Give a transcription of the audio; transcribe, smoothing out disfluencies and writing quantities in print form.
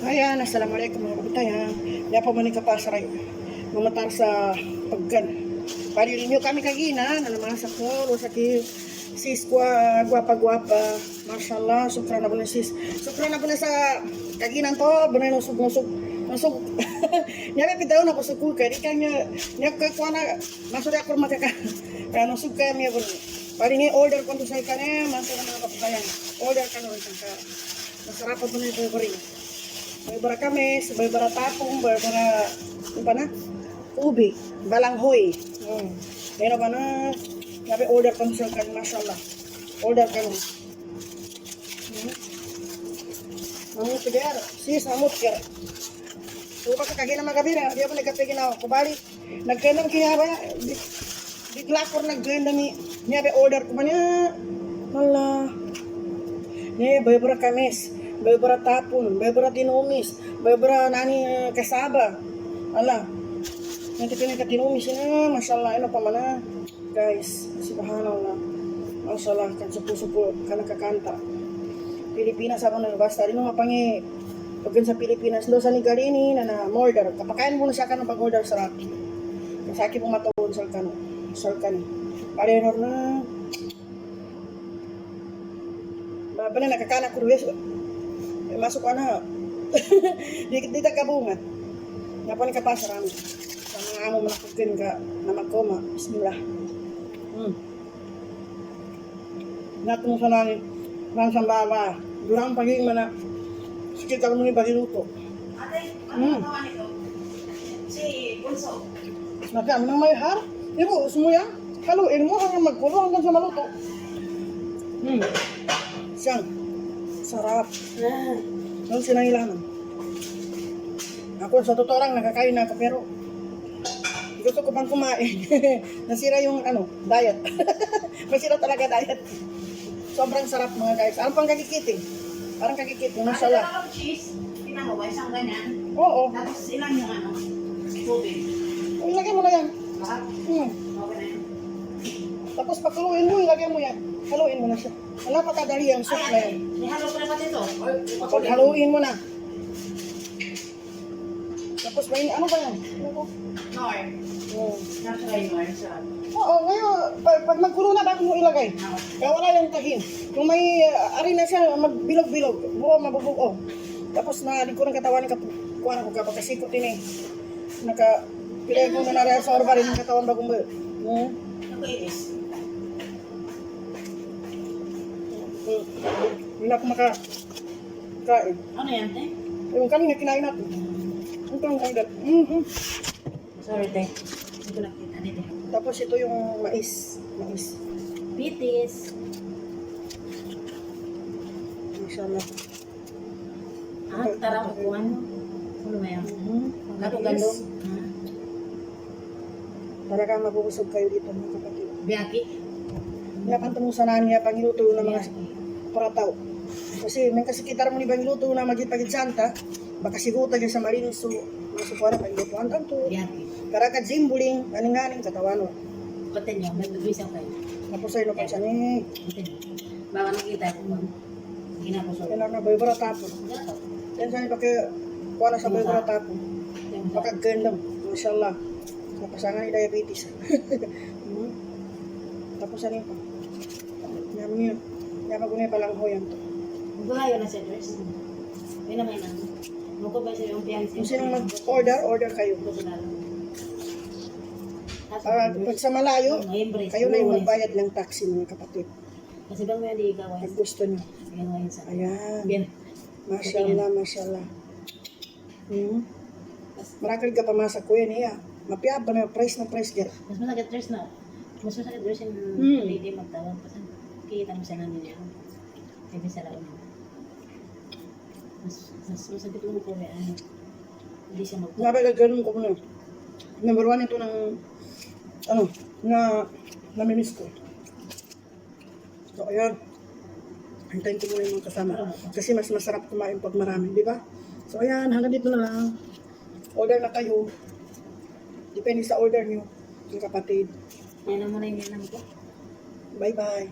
Ayan, assalamualaikum mga kabitayan. Kaya po manig kapasaray. Mamatar sa paggan. Pari rin kami kagina, na naman sa koro, sa sis kwa, gwapa-gwapa. Mashallah, sukra na po na sis. Sukra na po na sa kaginan to, banay nusog. Nyari pitaw na po sa kulka, di kanya, nyakakuha na, masuri ako makaka. Kaya nusog kaya miya po. Pari ni order ko to sa ikane, masura mga kabitayan. Order ka na rin ka. Masarap po na ito ko rin. May bara kames, may bara tapong, may bara, ano ba na? Ubi, balanghoy. Meron ba na? Sabi, order ka sa kan, mashallah. Order ka na. Mamut kaya, sis, mamut kaya. So, kasi kagina magabira, di ako nagkapigin ako. Kubali, nagkandang kaya ba? Diglakor nagkandang niya, order ko ba niya? Wala. Niya, may bara kames. Beberapa tapon, beberapa tinumis, beberapa nani kasaba. Ala. Nanti ka tinumis na, masyaallah ano pa mana. Guys, subhanallah. Masyaallah kan supo-supo kana kakanta. Pilipinas ako na basta rin mapangi pagkan sa Pilipinas do sa nigali ni na order. Kapakain mo na siya kan pag-order sa Rappi. Sa akin pong matawon sa kano. Sa kan. Pareho na. Baba na nakakana kurwes. Masuk ka na. Di kabungan. Nga po ni kapasarami. Sa mga amo manakukin ka na magkoma. Bismillah. Natong sa nani. Nang sambawa. Durang pagiging mana. Sikit ako muna bagiluto. Ate, ano naman ito? Si Bunso. Naka, nang may har. Ibo, sumuya. Haluin mo hanggang magkulo hanggang sa maluto. Siyang. Sarap. Doon sinangilaman. Ako sa totoo lang nakakain na ako pero gusto ko pang kumain. Nasira yung diet. Masira talaga diet. Sobrang sarap mga guys. Ano pang kagikiting? Parang kagikiting. Mashallah. Ate, dalawang cheese. Tingnan mo ba? Isang ganyan. Oo. Tapos ilan yung tubig? Ilagay mo na yan. Lahat? Hmm. Okay na yun. Tapos pakuluin mo, ilagay mo yan. Haluin mo na siya. Wala pa kadali ang soup na yan. Nihalo ko na pati ito. Pag haluin mo na. Tapos may ano ba yan? Nor. Nasa Nor. Oo, ngayon, pag magkulo na, bago mo ilagay. Kaya wala yung tahin. Kung may ari na siya, magbilog-bilog. Buo, mabubuo. Tapos na, di ko ng katawan ka, kuha na ko ka, pagkasikot din eh. Pilay ko na rin sa orba rin ng katawan bagong mo. Ako itis. Hindi na ako makakain. Ano yan, te? Yung kanina kinain natin. Ito ang kaidat. Sorry, te. Hindi ko nakita dito. Tapos ito yung mais. Pitis. Mashallah. Tara, kukuhan mo. Ano ba yan? Gato-gando. Para ka mabubusog kayo dito mga kapatid. Biyaki. Kaya pantamusanan niya pangiluto ng mga parataw. Kasi may kasikitar mo ni pangiluto na magipagid santa, baka siguta dyan sa marinis so masukuha na pangiluto. Ang tanto. Biyaki. Karakad zimbuling, aning-aning katawan mo. Kote nyo, may mag-isang kayo. Tapos ay lupa siya ni. Kote nyo. Baka nakita ko mo. Ginapos ako. Kaya na bay baratapon. Gato. Yan saan pa kaya kuha na sa bay baratapon. Baka gandam. Mashallah. Napasangan ni diabetes. Tapos ano pa? Yaman yun. Yaman ko na yung palanghoyan to. Buhayo na siya, dress. May naman na. Muko ba siya yung piyansi? Kung sinong mag-order, order kayo. Pag sa malayo, kayo na yung magbayad ng taxi mga kapatid. Kasi bang may hindi ikaw ay Pag gusto nyo. gano'n sa Ayan. Bien. Mashallah, mashallah. Marakal ka pamasa ko yan iya. Mapiyab ba na price na price ka? Mas masakit dress na. Mas masakit dress yung lady magtawag. Kasi kikita mo siya na niya. Sabi sa laon. Mas masakit yung po yan. Hindi siya magtawag. Nga ba ganun ko muna. Number 1 ito ng na namimiss ko. So, ayan. Hintayin ko muna yung mga kasama. Kasi mas masarap kumain pag marami, di ba? So, ayan. Hanggang dito na lang. Order na kayo. Depende sa order nyo. Yung kapatid. Yan naman na yung ginam ko. Bye-bye.